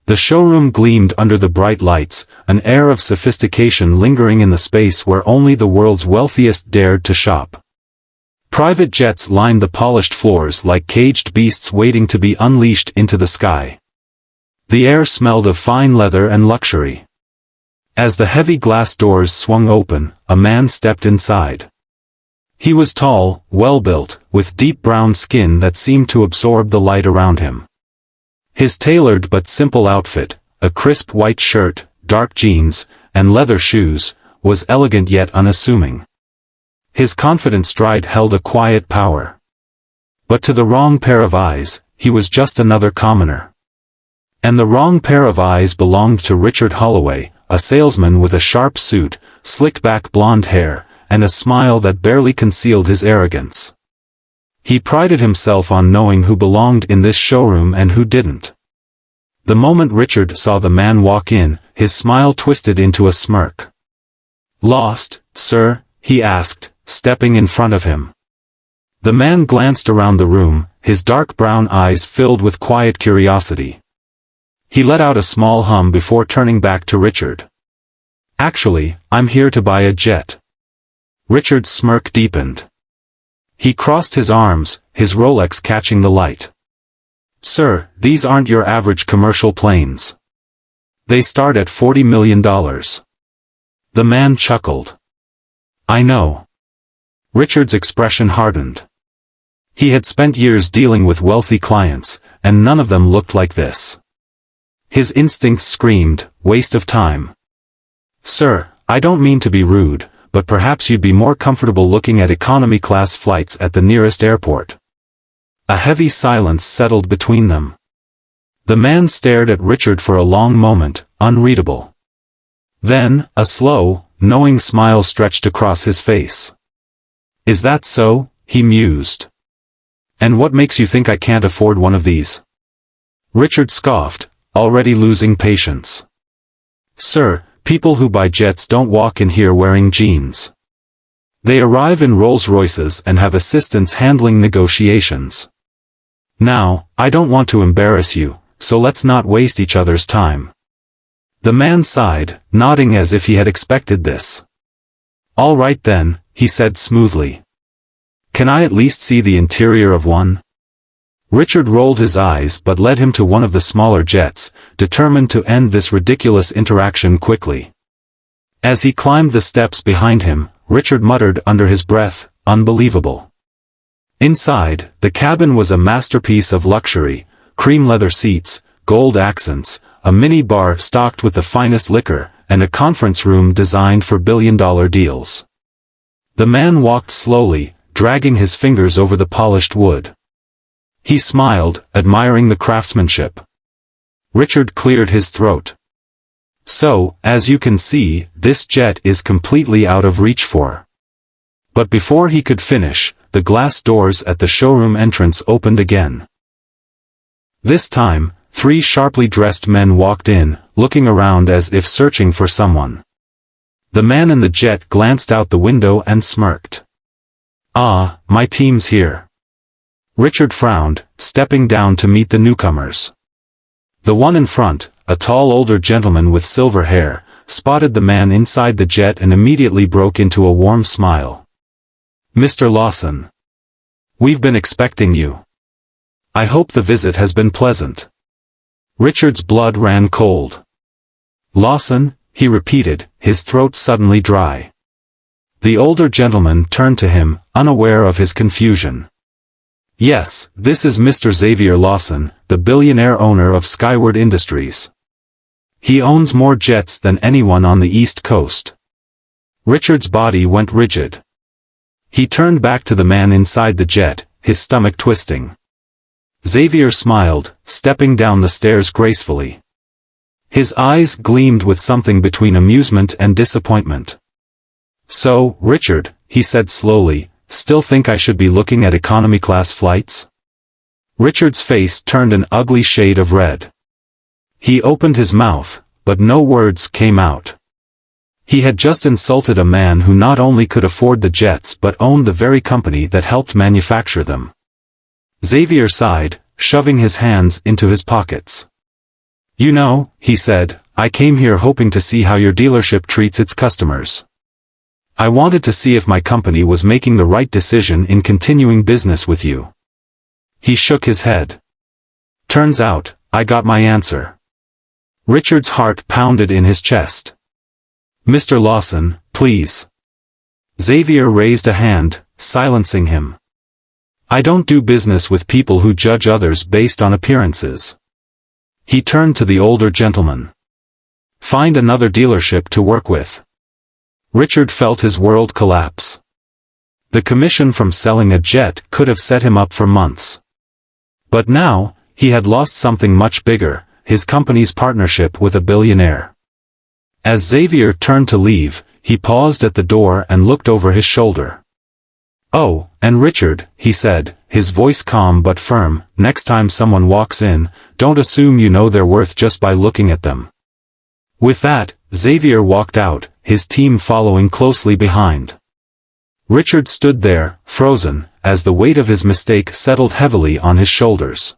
The showroom gleamed under the bright lights, an air of sophistication lingering in the space where only the world's wealthiest dared to shop. Private jets lined the polished floors like caged beasts waiting to be unleashed into the sky. The air smelled of fine leather and luxury. As the heavy glass doors swung open, a man stepped inside. He was tall, well-built, with deep brown skin that seemed to absorb the light around him. His tailored but simple outfit, a crisp white shirt, dark jeans, and leather shoes, was elegant yet unassuming. His confident stride held a quiet power. But to the wrong pair of eyes, he was just another commoner. And the wrong pair of eyes belonged to Richard Holloway, a salesman with a sharp suit, slick-back blonde hair, and a smile that barely concealed his arrogance. He prided himself on knowing who belonged in this showroom and who didn't. The moment Richard saw the man walk in, his smile twisted into a smirk. "Lost, sir?" he asked, stepping in front of him. The man glanced around the room, his dark brown eyes filled with quiet curiosity. He let out a small hum before turning back to Richard. "Actually, I'm here to buy a jet." Richard's smirk deepened. He crossed his arms, his Rolex catching the light. "Sir, these aren't your average commercial planes. They start at $40 million. The man chuckled. "I know." Richard's expression hardened. He had spent years dealing with wealthy clients, and none of them looked like this. His instincts screamed, "Waste of time." "Sir, I don't mean to be rude, but perhaps you'd be more comfortable looking at economy-class flights at the nearest airport." A heavy silence settled between them. The man stared at Richard for a long moment, unreadable. Then, a slow, knowing smile stretched across his face. "Is that so?" he mused. "And what makes you think I can't afford one of these?" Richard scoffed, already losing patience. "Sir, people who buy jets don't walk in here wearing jeans. They arrive in Rolls-Royces and have assistants handling negotiations. Now, I don't want to embarrass you, so let's not waste each other's time." The man sighed, nodding as if he had expected this. "All right then," he said smoothly. "Can I at least see the interior of one?" Richard rolled his eyes but led him to one of the smaller jets, determined to end this ridiculous interaction quickly. As he climbed the steps behind him, Richard muttered under his breath, "Unbelievable." Inside, the cabin was a masterpiece of luxury, cream leather seats, gold accents, a mini bar stocked with the finest liquor, and a conference room designed for billion-dollar deals. The man walked slowly, dragging his fingers over the polished wood. He smiled, admiring the craftsmanship. Richard cleared his throat. "So, as you can see, this jet is completely out of reach for." But before he could finish, the glass doors at the showroom entrance opened again. This time, 3 sharply dressed men walked in, looking around as if searching for someone. The man in the jet glanced out the window and smirked. "Ah, my team's here." Richard frowned, stepping down to meet the newcomers. The one in front, a tall older gentleman with silver hair, spotted the man inside the jet and immediately broke into a warm smile. "Mr. Lawson. We've been expecting you. I hope the visit has been pleasant." Richard's blood ran cold. "Lawson?" he repeated, his throat suddenly dry. The older gentleman turned to him, unaware of his confusion. "Yes, this is Mr. Xavier Lawson, the billionaire owner of Skyward Industries. He owns more jets than anyone on the East Coast." Richard's body went rigid. He turned back to the man inside the jet, his stomach twisting. Xavier smiled, stepping down the stairs gracefully. His eyes gleamed with something between amusement and disappointment. "So, Richard," he said slowly, "still think I should be looking at economy-class flights?" Richard's face turned an ugly shade of red. He opened his mouth, but no words came out. He had just insulted a man who not only could afford the jets but owned the very company that helped manufacture them. Xavier sighed, shoving his hands into his pockets. You know, he said, I came here hoping to see how your dealership treats its customers. I wanted to see if my company was making the right decision in continuing business with you. He shook his head. Turns out, I got my answer. Richard's heart pounded in his chest. Mr. Lawson, please. Xavier raised a hand, silencing him. I don't do business with people who judge others based on appearances. He turned to the older gentleman. Find another dealership to work with. Richard felt his world collapse. The commission from selling a jet could have set him up for months. But now, he had lost something much bigger, his company's partnership with a billionaire. As Xavier turned to leave, he paused at the door and looked over his shoulder. Oh, and Richard, he said, his voice calm but firm, next time someone walks in, don't assume you know their worth just by looking at them. With that, Xavier walked out, his team following closely behind. Richard stood there, frozen, as the weight of his mistake settled heavily on his shoulders.